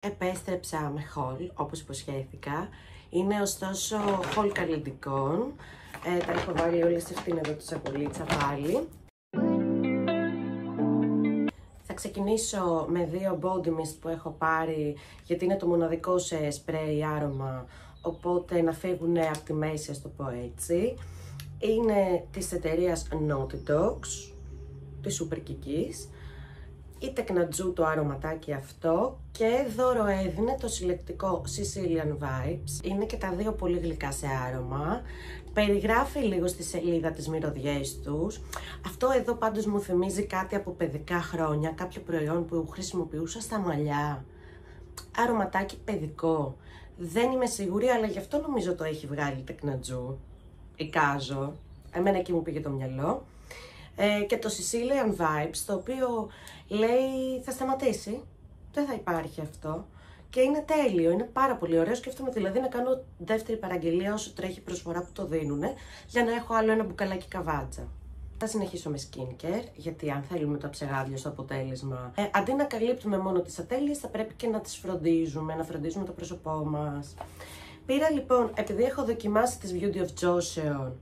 Επέστρεψα με haul, όπως υποσχέθηκα. Είναι ωστόσο haul καλλιτικών. Τα έχω βάλει όλες σε αυτήν εδώ τη σακουλίτσα πάλι. Θα ξεκινήσω με δύο body mist που έχω πάρει, γιατί είναι το μοναδικό σε σπρέι άρωμα, οπότε να φύγουν από τη μέση, ας το πω έτσι. Είναι της εταιρείας Naughty Dogs, της Super Kikis. Η τεκνατζού το αρωματάκι αυτό και δώρο έδινε το συλλεκτικό Sicilian Vibes. Είναι και τα δύο πολύ γλυκά σε άρωμα. Περιγράφει λίγο στη σελίδα τις μυρωδιές τους. Αυτό εδώ πάντως μου θυμίζει κάτι από παιδικά χρόνια, κάποιο προϊόν που χρησιμοποιούσα στα μαλλιά. Αρωματάκι παιδικό. Δεν είμαι σίγουρη, αλλά γι' αυτό νομίζω το έχει βγάλει η τεκνατζού. Εικάζω. Εμένα εκεί μου πήγε το μυαλό. Και το Sicilian Vibes, το οποίο λέει θα σταματήσει, δεν θα υπάρχει αυτό και είναι τέλειο, είναι πάρα πολύ ωραίο. Σκέφτομαι δηλαδή να κάνω δεύτερη παραγγελία όσο τρέχει προσφορά που το δίνουνε, για να έχω άλλο ένα μπουκαλάκι καβάτσα. Θα συνεχίσω με skincare, γιατί αν θέλουμε το αψεγάδιο στο αποτέλεσμα, αντί να καλύπτουμε μόνο τις ατέλειες, θα πρέπει και να τις φροντίζουμε, να φροντίζουμε το πρόσωπό μας. Πήρα λοιπόν, επειδή έχω δοκιμάσει τις Beauty of Joseon,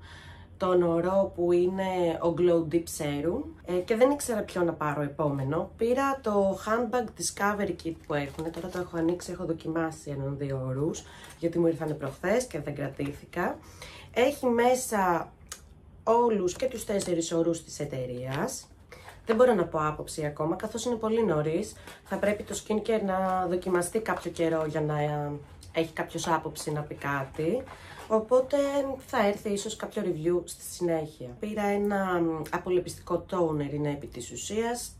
τον ορό που είναι ο Glow Deep Serum και δεν ήξερα ποιο να πάρω επόμενο. Πήρα το Handbag Discovery Kit που έχουν, τώρα το έχω ανοίξει, έχω δοκιμάσει έναν δύο ορούς, γιατί μου ήρθανε προχθές και δεν κρατήθηκα. Έχει μέσα όλους και τους 4 ορούς της εταιρείας. Δεν μπορώ να πω άποψη ακόμα, καθώς είναι πολύ νωρίς. Θα πρέπει το skincare να δοκιμαστεί κάποιο καιρό για να έχει κάποιος άποψη να πει κάτι. Οπότε θα έρθει ίσως κάποιο review στη συνέχεια. Πήρα ένα απολεπιστικό toner, είναι επί της ουσίας,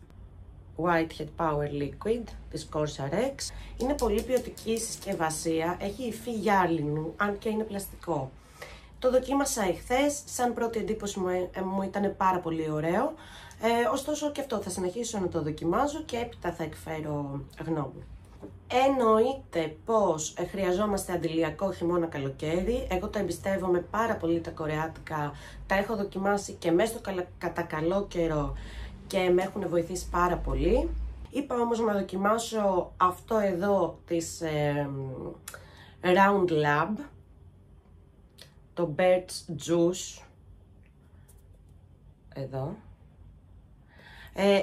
Whitehead Power Liquid της Cosrx. Είναι πολύ ποιοτική συσκευασία, έχει υφή γυάλινου, αν και είναι πλαστικό. Το δοκίμασα εχθές, σαν πρώτη εντύπωση μου ήταν πάρα πολύ ωραίο. Ωστόσο και αυτό θα συνεχίσω να το δοκιμάζω και έπειτα θα εκφέρω γνώμη. Εννοείται πως χρειαζόμαστε αντιλιακό χειμώνα καλοκαίρι. Εγώ τα εμπιστεύομαι πάρα πολύ τα κορεάτικα. Τα έχω δοκιμάσει και μέσα στο κατά καλό καιρό και με έχουν βοηθήσει πάρα πολύ. Είπα όμως να δοκιμάσω αυτό εδώ της Round Lab, το Birch Juice. Εδώ.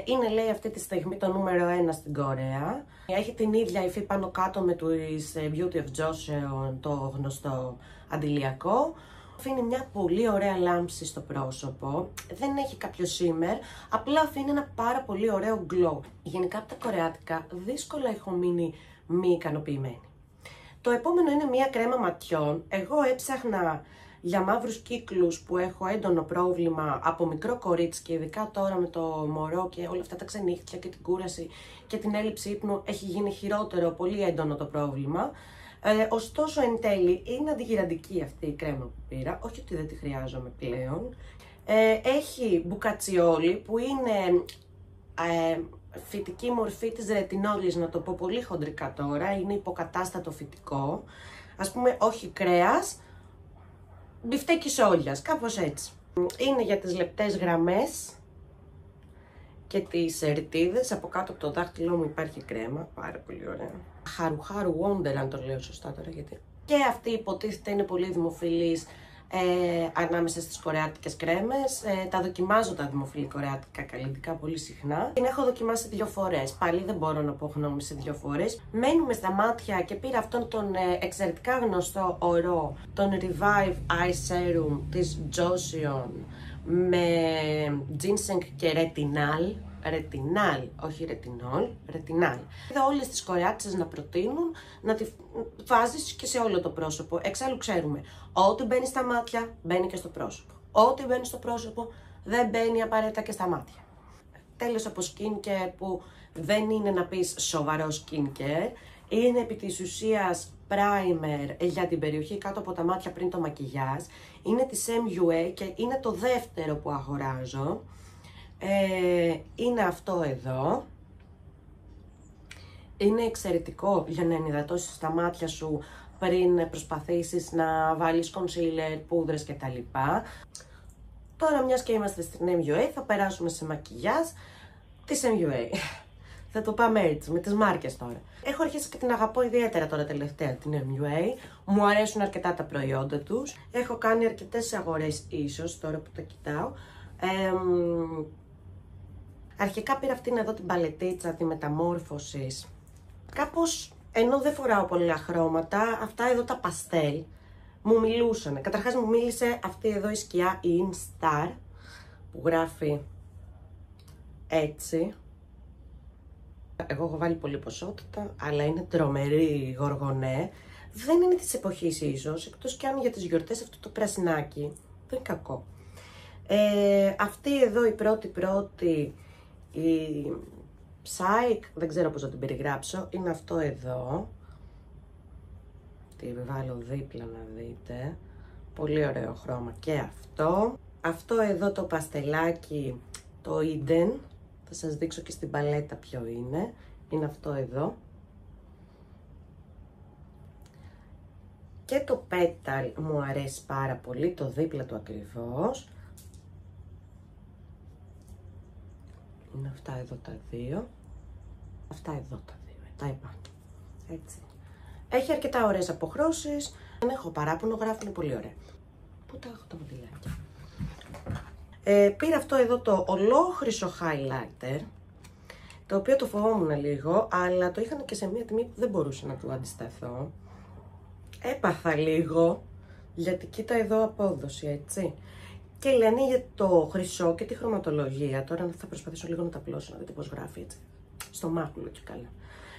Είναι, λέει, αυτή τη στιγμή το νούμερο 1 στην Κορέα. Έχει την ίδια υφή πάνω κάτω με τις Beauty of Joseon, το γνωστό αντιλιακό. Αφήνει μια πολύ ωραία λάμψη στο πρόσωπο. Δεν έχει κάποιο shimmer, απλά αφήνει ένα πάρα πολύ ωραίο glow. Γενικά από τα κορεάτικα δύσκολα έχω μείνει μη ικανοποιημένη. Το επόμενο είναι μια κρέμα ματιών. Εγώ έψαχνα για μαύρους κύκλους που έχω έντονο πρόβλημα από μικρό κορίτσι και ειδικά τώρα με το μωρό και όλα αυτά τα ξενύχτια και την κούραση και την έλλειψη ύπνου έχει γίνει χειρότερο, πολύ έντονο το πρόβλημα. Ωστόσο εν τέλει είναι αντιγυραντική αυτή η κρέμα που πήρα, όχι ότι δεν τη χρειάζομαι πλέον. Έχει μπουκατσιόλι που είναι φυτική μορφή της ρετινόλης, να το πω πολύ χοντρικά τώρα, είναι υποκατάστατο φυτικό, ας πούμε όχι κρέας, μπιφτέκι σόλιας, κάπως έτσι. Είναι για τις λεπτές γραμμές και τις ρητίδες. Από κάτω από το δάχτυλό μου υπάρχει κρέμα, πάρα πολύ ωραία. Χαρουχάρου Wonder, αν το λέω σωστά τώρα, γιατί. Και αυτή υποτίθεται είναι πολύ δημοφιλής ανάμεσα στις κορεάτικες κρέμες. Τα δοκιμάζω τα δημοφιλή κορεάτικα καλλιτικά πολύ συχνά. Την έχω δοκιμάσει 2 φορές. Πάλι δεν μπορώ να πω γνώμη σε 2 φορές. Μένουμε στα μάτια και πήρα αυτόν τον εξαιρετικά γνωστό ορό, τον Revive Eye Serum της Joseon με ginseng και retinal. Ρετινάλ, όχι ρετινόλ, ρετινάλ. Είδα όλες τις κορεάτσες να προτείνουν να τη βάζεις και σε όλο το πρόσωπο. Εξάλλου ξέρουμε, ό,τι μπαίνει στα μάτια, μπαίνει και στο πρόσωπο. Ό,τι μπαίνει στο πρόσωπο, δεν μπαίνει απαραίτητα και στα μάτια. Τέλος από skincare που δεν είναι να πεις σοβαρό skincare, είναι επί της ουσίας primer για την περιοχή κάτω από τα μάτια πριν το μακιγιάζ. Είναι της MUA και είναι το δεύτερο που αγοράζω. Είναι αυτό εδώ. Είναι εξαιρετικό για να ενυδατώσεις τα μάτια σου πριν προσπαθήσεις να βάλεις concealer, πούδρες κτλ. Τώρα, μιας και είμαστε στην MUA, θα περάσουμε σε μακιγιάζ της MUA. Θα το πάμε έτσι, με τις μάρκες τώρα. Έχω αρχίσει και την αγαπώ ιδιαίτερα τώρα τελευταία την MUA. Μου αρέσουν αρκετά τα προϊόντα τους. Έχω κάνει αρκετές αγορές ίσως, τώρα που το κοιτάω. Αρχικά πήρα αυτήν εδώ την παλετίτσα, τη μεταμόρφωσης. Κάπως, ενώ δεν φοράω πολλά χρώματα, αυτά εδώ τα παστέλ μου μιλούσαν. Καταρχάς μου μίλησε αυτή εδώ η σκιά, η InStar, που γράφει έτσι. Εγώ έχω βάλει πολλή ποσότητα, αλλά είναι τρομερή γοργονέ. Δεν είναι της εποχής ίσως, εκτός κι αν για τις γιορτές αυτό το πρασινάκι δεν είναι κακό. Αυτή εδώ η πρώτη, η Psych, δεν ξέρω πώς να την περιγράψω, είναι αυτό εδώ. Τη βάλω δίπλα να δείτε. Πολύ ωραίο χρώμα και αυτό. Αυτό εδώ το παστελάκι, το Eden, θα σας δείξω και στην παλέτα ποιο είναι. Είναι αυτό εδώ. Και το Petal μου αρέσει πάρα πολύ, το δίπλα του ακριβώς. Είναι αυτά εδώ τα δύο. Αυτά εδώ τα δύο, τα επάνω. Έτσι. Έχει αρκετά ωραίες αποχρώσεις. Δεν έχω παράπονο, γράφουν πολύ ωραία. Πού τα έχω τα μοντιλάκια. Πήρα αυτό εδώ το ολόχρυσο highlighter, το οποίο το φοβόμουν λίγο, αλλά το είχαν και σε μια τιμή που δεν μπορούσα να του αντισταθώ. Έπαθα λίγο, γιατί κοίτα εδώ απόδοση, έτσι. Και λένε για το χρυσό και τη χρωματολογία. Τώρα θα προσπαθήσω λίγο να τα απλώσω, να δείτε πώς γράφει, έτσι. Στο μάκουλο και καλά.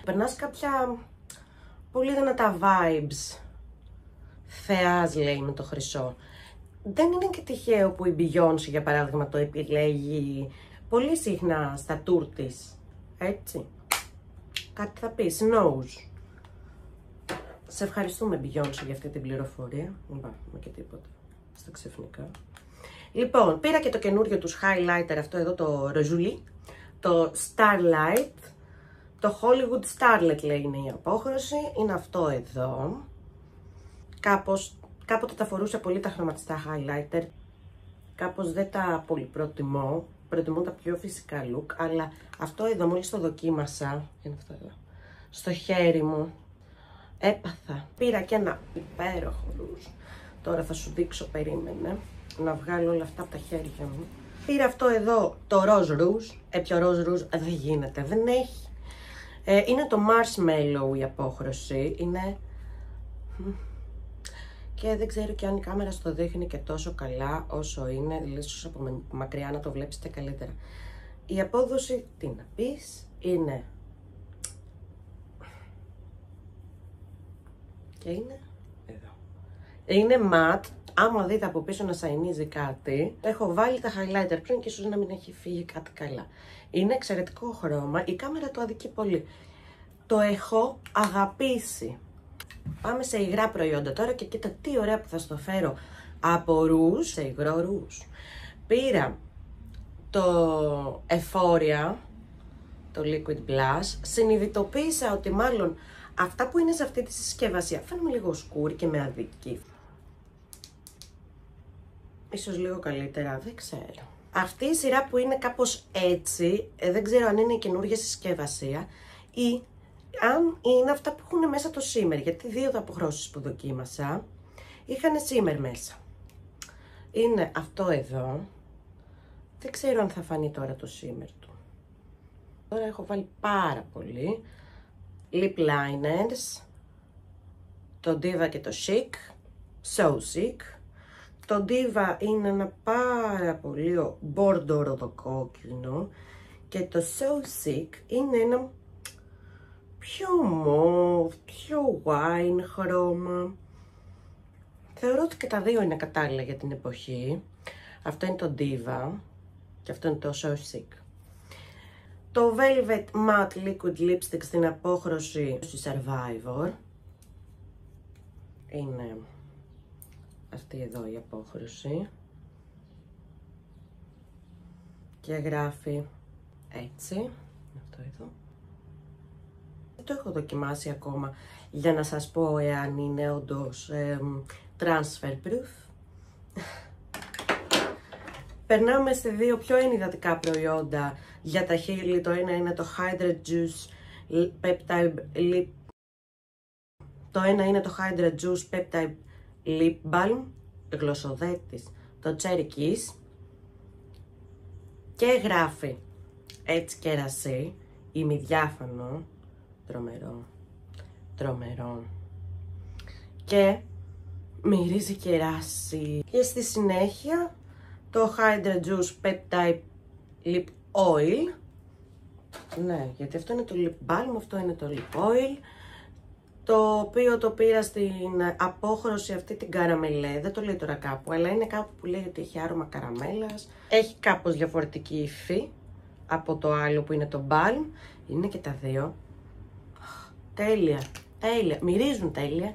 Περνάς κάποια πολύ δυνατά vibes θεάς, λέει, με το χρυσό. Δεν είναι και τυχαίο που η Beyoncé, για παράδειγμα, το επιλέγει πολύ συχνά στα tour της. Έτσι. Κάτι θα πεις. Nose. Σε ευχαριστούμε, Beyoncé, για αυτή την πληροφορία. Δεν πάμε και τίποτα στα ξεφνικά. Λοιπόν, πήρα και το καινούριο τους highlighter, αυτό εδώ το ροζουλί, το Starlight. Το Hollywood Starlet, λέει, είναι η απόχρωση. Είναι αυτό εδώ. Κάποτε τα φορούσα πολύ τα χρωματιστά highlighter. Κάπως δεν τα πολύ προτιμώ. Προτιμώ τα πιο φυσικά look. Αλλά αυτό εδώ, μόλις το δοκίμασα, είναι αυτό εδώ, στο χέρι μου, έπαθα. Πήρα και ένα υπέροχο ρούζ. Τώρα θα σου δείξω, περίμενε, να βγάλω όλα αυτά από τα χέρια μου. Πήρα αυτό εδώ, το ροζ ρούζ. Ποιο ροζ ρούζ, δεν γίνεται, δεν έχει. Είναι το Marshmallow η απόχρωση. Είναι... Και δεν ξέρω και αν η κάμερα στο δείχνει και τόσο καλά όσο είναι, δηλαδή ίσως από μακριά να το βλέπετε καλύτερα. Η απόδοση, τι να πεις, είναι... Και είναι εδώ. Είναι matte, άμα δείτε από πίσω να σαϊνίζει κάτι. Έχω βάλει τα highlighter πριν και ίσως να μην έχει φύγει κάτι καλά. Είναι εξαιρετικό χρώμα, η κάμερα το αδικεί πολύ. Το έχω αγαπήσει. Πάμε σε υγρά προϊόντα τώρα και κοίτα τι ωραία που θα στο φέρω από ρούζ, σε υγρό ρούζ. Πήρα το Euphoria, το Liquid Blush. Συνειδητοποίησα ότι μάλλον αυτά που είναι σε αυτή τη συσκευασία φαίνομαι λίγο σκούρι και με αδική. Ίσως λίγο καλύτερα, δεν ξέρω. Αυτή η σειρά που είναι κάπως έτσι, δεν ξέρω αν είναι καινούργια συσκευασία ή αν είναι αυτά που έχουν μέσα το shimmer, γιατί δύο τα αποχρώσεις που δοκίμασα είχαν shimmer μέσα. Είναι αυτό εδώ. Δεν ξέρω αν θα φανεί τώρα το shimmer του. Τώρα έχω βάλει πάρα πολύ. Lip liners. Το Diva και το Chic. So Chic. Το Diva είναι ένα πάρα πολύ μπορντο ροδοκόκκινο. Και το So Chic είναι ένα πιο mauve, πιο wine χρώμα. Θεωρώ ότι και τα δύο είναι κατάλληλα για την εποχή. Αυτό είναι το Diva και αυτό είναι το So Chic. Το Velvet Matte Liquid Lipstick στην απόχρωση στη Survivor. Είναι αυτή εδώ η απόχρωση. Και γράφει έτσι. Αυτό εδώ. Δεν το έχω δοκιμάσει ακόμα για να σας πω εάν είναι όντως transfer proof. Περνάμε σε δύο πιο ενυδατικά προϊόντα για τα χείλη. Το ένα είναι το Hydra Juice Peptide Lip. Το ένα είναι το Hydra Juice Peptide Lip Balm, γλωσσοδέτης, το Cherry Kiss. Και γράφει έτσι κερασί, ημιδιάφανο, τρομερό. Και μυρίζει κεράσι. Και στη συνέχεια το Hydra Juice Peptide Lip Oil. Ναι, γιατί αυτό είναι το Lip Balm, αυτό είναι το Lip Oil. Το οποίο το πήρα στην απόχρωση αυτή την καραμελέ, δεν το λέει τώρα κάπου, αλλά είναι κάπου που λέει ότι έχει άρωμα καραμέλας. Έχει κάπως διαφορετική υφή από το άλλο που είναι το Balm. Είναι και τα δύο. Τέλεια, μυρίζουν τέλεια.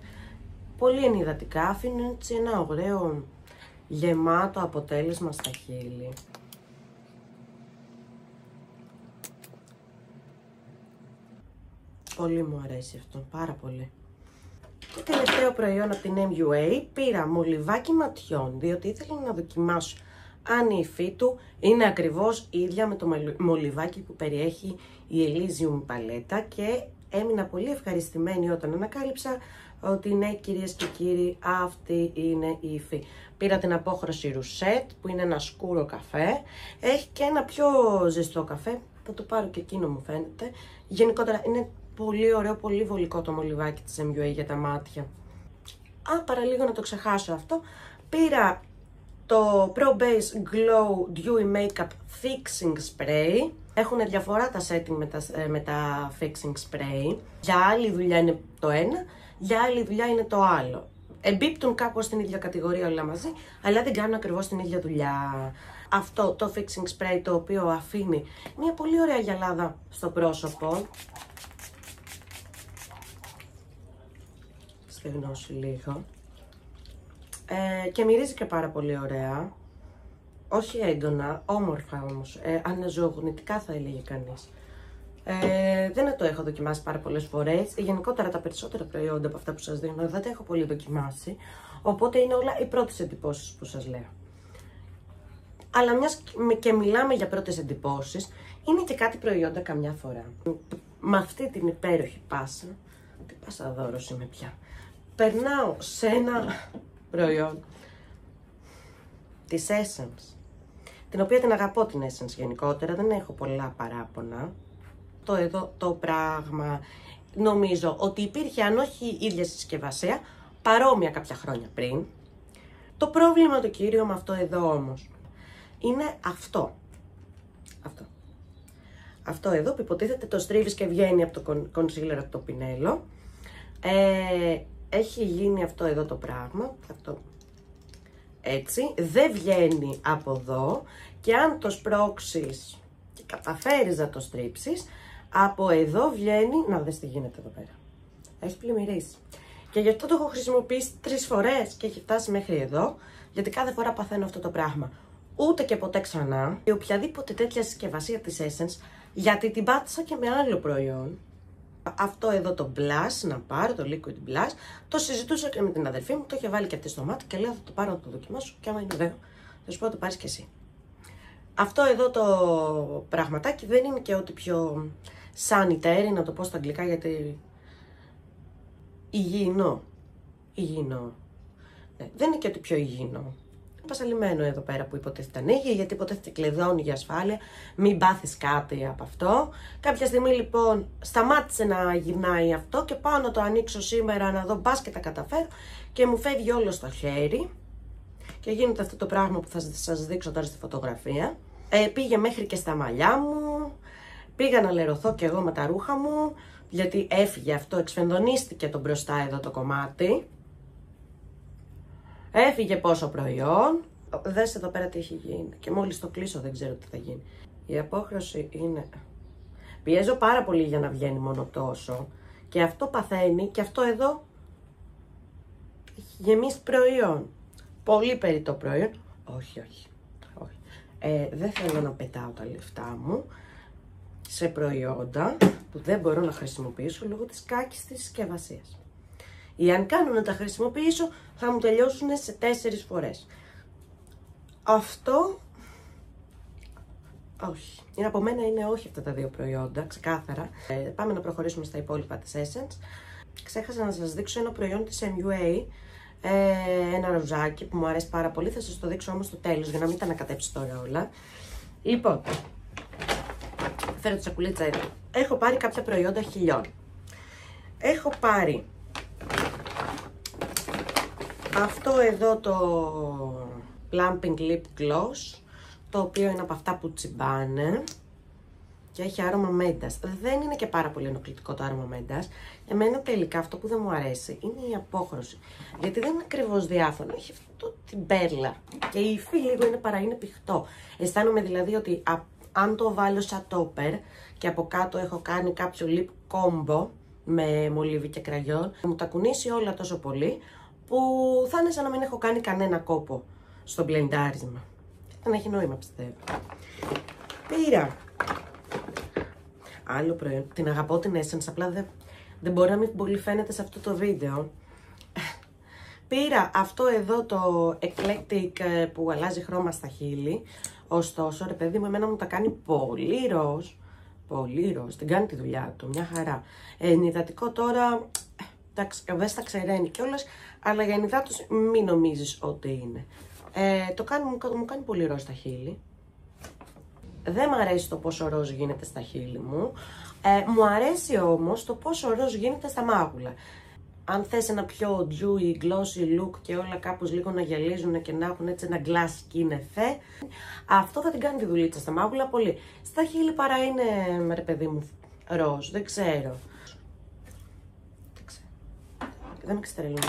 Πολύ ενυδατικά, αφήνουν έτσι ένα ωραίο γεμάτο αποτέλεσμα στα χείλη. Πολύ μου αρέσει αυτό, πάρα πολύ. Και τελευταίο προϊόν από την MUA, πήρα μολυβάκι ματιών, διότι ήθελα να δοκιμάσω αν η υφή του είναι ακριβώς ίδια με το μολυβάκι που περιέχει η Elysium παλέτα, και έμεινα πολύ ευχαριστημένη όταν ανακάλυψα ότι ναι, κυρίες και κύριοι, αυτή είναι η υφή. Πήρα την απόχρωση Ρουσέτ που είναι ένα σκούρο καφέ, έχει και ένα πιο ζεστό καφέ, θα το πάρω και εκείνο μου φαίνεται. Γενικότερα είναι πολύ ωραίο, πολύ βολικό το μολυβάκι της MUA για τα μάτια. Παραλίγο να το ξεχάσω αυτό. Πήρα το Pro Base Glow Dewy Makeup Fixing Spray. Έχουν διαφορά τα setting με τα Fixing Spray. Για άλλη δουλειά είναι το ένα, για άλλη δουλειά είναι το άλλο. Εμπίπτουν κάπως στην ίδια κατηγορία όλα μαζί, αλλά δεν κάνουν ακριβώς την ίδια δουλειά. Αυτό το Fixing Spray, το οποίο αφήνει μια πολύ ωραία γυαλάδα στο πρόσωπο. Στεγνώσει λίγο. Και μυρίζει και πάρα πολύ ωραία. Όχι έντονα, όμορφα όμως. Αναζωογονητικά θα έλεγε κανείς. Δεν το έχω δοκιμάσει πάρα πολλές φορές. Γενικότερα τα περισσότερα προϊόντα από αυτά που σας δίνω δεν τα έχω πολύ δοκιμάσει. Οπότε είναι όλα οι πρώτες εντυπώσεις που σας λέω. Αλλά μιας και μιλάμε για πρώτες εντυπώσεις, είναι και κάτι προϊόντα καμιά φορά. Με αυτή την υπέροχη πάσα, τι πάσα δώρος είμαι πια, περνάω σε ένα προϊόν της Essence, την οποία την αγαπώ την Essence γενικότερα, δεν έχω πολλά παράπονα. Το εδώ το πράγμα νομίζω ότι υπήρχε, αν όχι η ίδια συσκευασία, παρόμοια κάποια χρόνια πριν. Το πρόβλημα το κύριο με αυτό εδώ όμως είναι αυτό. Αυτό εδώ που υποτίθεται το στρίβεις και βγαίνει από το concealer, από το πινέλο. Έχει γίνει αυτό εδώ το πράγμα, αυτό έτσι, δεν βγαίνει από εδώ, και αν το σπρώξεις και καταφέρεις να το στρίψεις, από εδώ βγαίνει, να δεις τι γίνεται εδώ πέρα. Έχει πλημμυρίσει. Και γι' αυτό το έχω χρησιμοποιήσει 3 φορές και έχει φτάσει μέχρι εδώ, γιατί κάθε φορά παθαίνω αυτό το πράγμα. Ούτε και ποτέ ξανά, και οποιαδήποτε τέτοια συσκευασία της Essence, γιατί την πάτησα και με άλλο προϊόν. Αυτό εδώ το blush, να πάρω το liquid blush, το συζητούσα και με την αδερφή μου, το είχε βάλει και αυτή στο μάτι και λέω θα το πάρω να το δοκιμάσω, και άμα είναι ωραίο θα σου πω να το πάρεις και εσύ. Αυτό εδώ το πραγματάκι δεν είναι και ό,τι πιο sanitary, να το πω στα αγγλικά, γιατί υγιεινό. Ναι, δεν είναι και ό,τι πιο υγιεινό. Πασαλιμένο εδώ πέρα που υποτίθεται ανοίγει, γιατί υποτίθεται κλειδώνει για ασφάλεια, μην πάθεις κάτι από αυτό. Κάποια στιγμή λοιπόν σταμάτησε να γυρνάει αυτό και πάω να το ανοίξω σήμερα να δω μπας και τα καταφέρω, και μου φεύγει όλο στο χέρι και γίνεται αυτό το πράγμα που θα σας δείξω τώρα στη φωτογραφία. Πήγε μέχρι και στα μαλλιά μου, πήγα να λερωθώ κι εγώ με τα ρούχα μου, γιατί έφυγε αυτό, εξφενδονίστηκε το μπροστά εδώ το κομμάτι. Έφυγε πόσο προϊόν. Δες εδώ πέρα τι έχει γίνει. Και μόλις το κλείσω δεν ξέρω τι θα γίνει. Η απόχρωση είναι... Πιέζω πάρα πολύ για να βγαίνει μόνο τόσο. Και αυτό παθαίνει, και αυτό εδώ έχει γεμίσει προϊόν. Πολύ περιττό προϊόν. Όχι. Δεν θέλω να πετάω τα λεφτά μου σε προϊόντα που δεν μπορώ να χρησιμοποιήσω λόγω της κάκης της συσκευασίας. Ή αν κάνω να τα χρησιμοποιήσω θα μου τελειώσουν σε 4 φορές. Αυτό Όχι. Από μένα είναι όχι αυτά τα δύο προϊόντα, ξεκάθαρα. Πάμε να προχωρήσουμε στα υπόλοιπα της Essence. Ξέχασα να σας δείξω ένα προϊόν της MUA. Ένα ροζάκι που μου αρέσει πάρα πολύ. Θα σας το δείξω όμως στο τέλος για να μην τα ανακατέψω τώρα όλα. Λοιπόν, φέρω τη σακουλίτσα εδώ. Έχω πάρει κάποια προϊόντα χιλιών. Έχω πάρει αυτό εδώ το Plumping Lip Gloss, το οποίο είναι από αυτά που τσιμπάνε και έχει άρωμα μέντας. Δεν είναι και πάρα πολύ ενοχλητικό το άρωμα μέντας. Εμένα τελικά αυτό που δεν μου αρέσει είναι η απόχρωση. Γιατί δεν είναι ακριβώς διάφανο, έχει αυτό την πέρλα και η υφή λίγο είναι πηχτό. Αισθάνομαι δηλαδή ότι αν το βάλω σαν τόπερ και από κάτω έχω κάνει κάποιο lip combo με μολύβι και κραγιόν, μου τα κουνήσει όλα τόσο πολύ που θα είναι σαν να μην έχω κάνει κανένα κόπο στο μπλεντάρισμα. Δεν έχει νόημα, πιστεύω. Πήρα άλλο προϊόν. Την αγαπώ την Essence, απλά δεν μπορεί να μην πολύ φαίνεται σε αυτό το βίντεο. Πήρα αυτό εδώ το Eclectic που αλλάζει χρώμα στα χείλη. Ωστόσο, ρε παιδί μου, εμένα μου τα κάνει πολύ ροζ. Πολύ ροζ. Την κάνει τη δουλειά του, μια χαρά. Ενυδατικό τώρα, δεν στα ξεραίνει κιόλας, αλλά για ενυδάτωση μην νομίζεις ότι είναι. Μου κάνει πολύ ροζ στα χείλη. Δεν μου αρέσει το πόσο ροζ γίνεται στα χείλη μου. Μου αρέσει όμως το πόσο ροζ γίνεται στα μάγουλα. Αν θες ένα πιο dewy, glossy look και όλα κάπως λίγο να γυαλίζουν και να έχουν έτσι ένα glass skin effect, αυτό θα την κάνει τη δουλίτσα στα μάγουλα πολύ. Στα χείλη παρά είναι, ρε παιδί μου, ροζ, δεν ξέρω. Δεν με ξετρελάνε.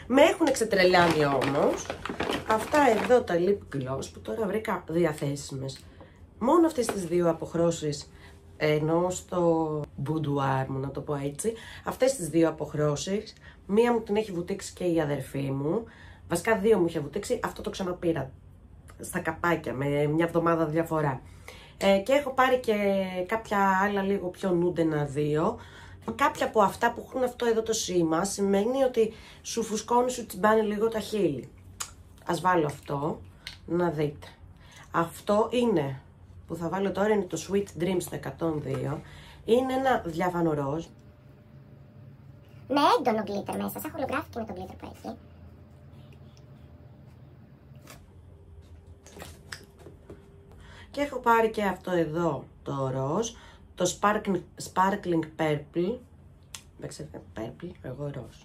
Με έχουν εξετρελάνει όμως αυτά εδώ τα lip gloss που τώρα βρήκα διαθέσιμες. Μόνο αυτές τις δύο αποχρώσεις, ενώ στο boudoir μου, να το πω έτσι, αυτές τις δύο αποχρώσεις, μία μου την έχει βουτήξει και η αδερφή μου, βασικά δύο μου είχε βουτήξει, αυτό το ξαναπήρα στα καπάκια με μια εβδομάδα διαφορά. Και έχω πάρει και κάποια άλλα λίγο πιο νούντενα δύο. Κάποια από αυτά που έχουν αυτό εδώ το σήμα σημαίνει ότι σου φουσκώνει, σου τσιμπάνε λίγο τα χείλη. Ας βάλω αυτό, να δείτε. Αυτό είναι, που θα βάλω τώρα, είναι το Sweet Dreams στο 102. Είναι ένα διάφανο ροζ. Με έντονο γκλίτερ μέσα, σαν χολογράφικη με το γκλίτερ που έχει. Και έχω πάρει και αυτό εδώ το ροζ, το Sparkling Purple. Δεν ξέρω, purple, εγώ ροζ.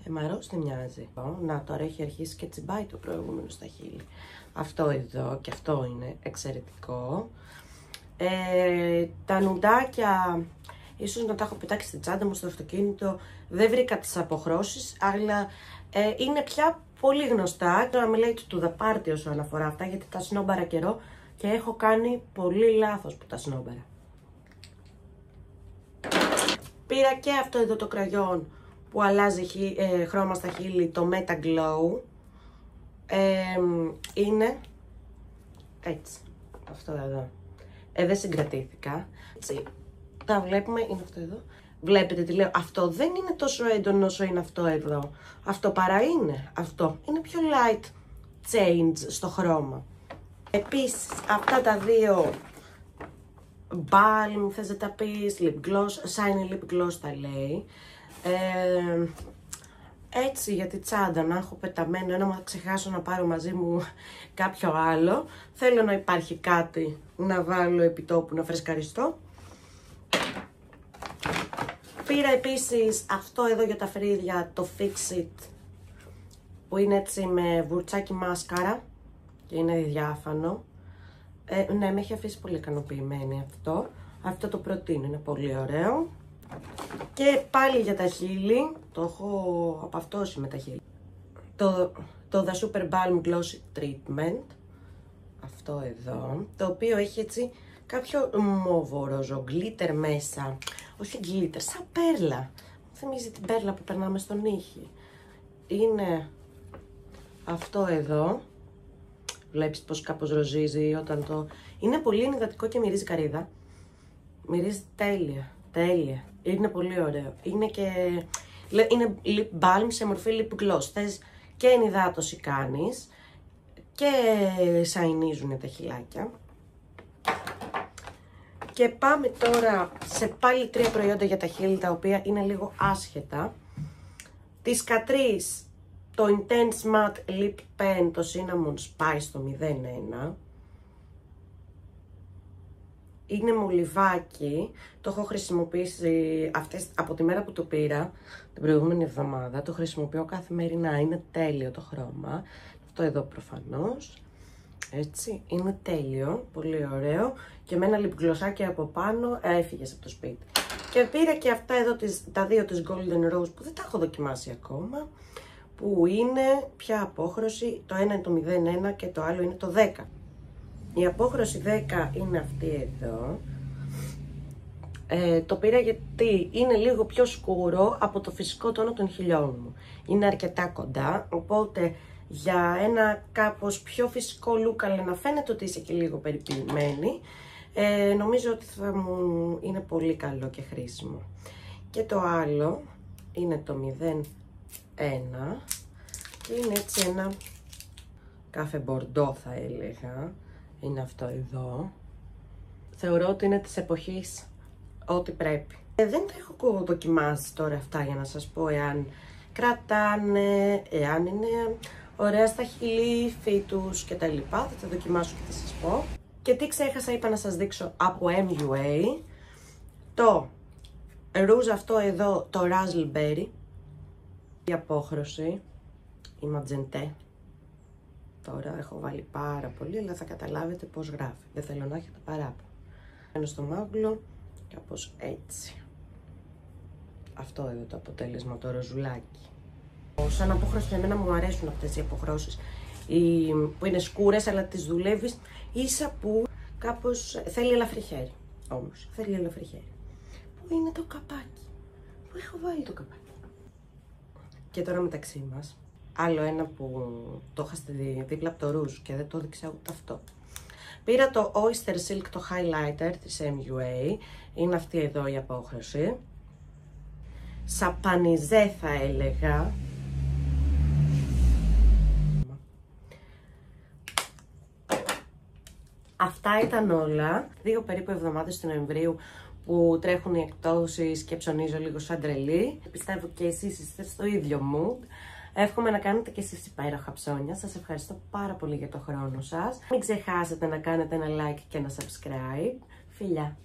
Μα ροζ δεν μοιάζει. Να, τώρα έχει αρχίσει και τσιμπάει το προηγούμενο στα χείλη. Αυτό εδώ και αυτό είναι εξαιρετικό. Τα νουντάκια, ίσως να τα έχω πετάξει στην τσάντα μου στο αυτοκίνητο. Δεν βρήκα τις αποχρώσεις, αλλά είναι πια πολύ γνωστά. Τώρα με λέει to the party όσο αναφορά αυτά, γιατί τα σνόμπαρα καιρό και έχω κάνει πολύ λάθος που τα σνόμπαρα. Πήρα και αυτό εδώ το κραγιόν που αλλάζει χρώμα στα χείλη, το Meta Glow. Είναι έτσι, αυτό εδώ. Δεν συγκρατήθηκα. Έτσι, τα βλέπουμε, είναι αυτό εδώ. Βλέπετε τι λέω, αυτό δεν είναι τόσο έντονο όσο είναι αυτό εδώ. Αυτό παρά είναι, αυτό είναι πιο light change στο χρώμα. Επίσης, αυτά τα δύο balm, θες να τα πεις, lip gloss, shiny lip gloss τα λέει. Έτσι για τη τσάντα να έχω πεταμένο, ένα ξεχάσω να πάρω μαζί μου κάποιο άλλο. Θέλω να υπάρχει κάτι να βάλω επί τόπου να φρεσκαριστώ. Πήρα επίσης αυτό εδώ για τα φρύδια, το Fix It, που είναι έτσι με βουρτσάκι μάσκαρα και είναι διάφανο. Ναι, με έχει αφήσει πολύ ικανοποιημένη αυτό. Αυτό το προτείνω, είναι πολύ ωραίο. Και πάλι για τα χείλη, το έχω απαυτώσει με τα χείλη. Το The Super Balm Glossy Treatment, αυτό εδώ, το οποίο έχει έτσι κάποιο μόβο-ροζο glitter μέσα. Όχι glitter, σαν πέρλα. Θυμίζει την πέρλα που περνάμε στον ήχη. Είναι αυτό εδώ. Βλέπεις πως κάπως ροζίζει όταν το... Είναι πολύ ενυδατικό και μυρίζει καρύδα. Μυρίζει τέλεια, τέλεια. Είναι πολύ ωραίο. Είναι και... Είναι lip balm σε μορφή lip gloss. Θες και ενυδάτωση κάνεις και σαϊνίζουν τα χυλάκια. Και πάμε τώρα σε πάλι 3 προϊόντα για τα χείλη, τα οποία είναι λίγο άσχετα. Της Catrice, το Intense Matte Lip Pen, το Cinnamon Spice, το 01. Είναι μολυβάκι, το έχω χρησιμοποιήσει από τη μέρα που το πήρα, την προηγούμενη εβδομάδα. Το χρησιμοποιώ καθημερινά, είναι τέλειο το χρώμα. Αυτό εδώ προφανώς. Έτσι, είναι τέλειο, πολύ ωραίο. Και με ένα λιπγλωσσάκι από πάνω έφυγες από το σπίτι. Και πήρα και αυτά εδώ, τα δύο της Golden Rose, που δεν τα έχω δοκιμάσει ακόμα. Που είναι πια απόχρωση, το ένα είναι το 01 και το άλλο είναι το 10. Η απόχρωση 10 είναι αυτή εδώ. Το πήρα γιατί είναι λίγο πιο σκούρο από το φυσικό τόνο των χιλιών μου. Είναι αρκετά κοντά, οπότε για ένα κάπως πιο φυσικό look, αλλά να φαίνεται ότι είσαι και λίγο περιποιημένη, νομίζω ότι θα μου είναι πολύ καλό και χρήσιμο. Και το άλλο είναι το 01 και είναι έτσι ένα κάφε μπορντό, θα έλεγα. Είναι αυτό εδώ. Θεωρώ ότι είναι της εποχής ό,τι πρέπει. Δεν τα έχω δοκιμάσει τώρα αυτά για να σας πω εάν κρατάνε, εάν είναι ωραία στα χείλη, φύτους και τα λοιπά. Θα τα δοκιμάσω και θα σας πω. Και τι ξέχασα, είπα να σας δείξω από MUA. Το ρούζ αυτό εδώ, το Razzleberry. Η απόχρωση, η Magente. Τώρα έχω βάλει πάρα πολύ, αλλά θα καταλάβετε πώς γράφει. Δεν θέλω να έχετε παράπονο. Ένα στο μάγουλο, κάπως έτσι. Αυτό εδώ το αποτέλεσμα, το ροζουλάκι. Σαν απόχρωση, εμένα μου αρέσουν αυτές οι αποχρώσεις που είναι σκούρες, αλλά τις δουλεύεις ίσα που κάπως θέλει ελαφρύ χέρι. Όμως, θέλει ελαφρύ χέρι. Πού είναι το καπάκι? Πού έχω βάλει το καπάκι? Και τώρα μεταξύ μας, άλλο ένα που το είχα δίπλα από το ρούζ και δεν το έδειξα ούτε αυτό. Πήρα το Oyster Silk, το highlighter της MUA. Είναι αυτή εδώ η απόχρωση. Σαπανιζέ θα έλεγα. Αυτά ήταν όλα. 2 περίπου εβδομάδες του Νοεμβρίου που τρέχουν οι εκπτώσεις και ψωνίζω λίγο σαν τρελή. Πιστεύω και εσείς είστε στο ίδιο mood. Εύχομαι να κάνετε και εσείς υπέροχα ψώνια. Σας ευχαριστώ πάρα πολύ για το χρόνο σας. Μην ξεχάσετε να κάνετε ένα like και ένα subscribe. Φιλιά!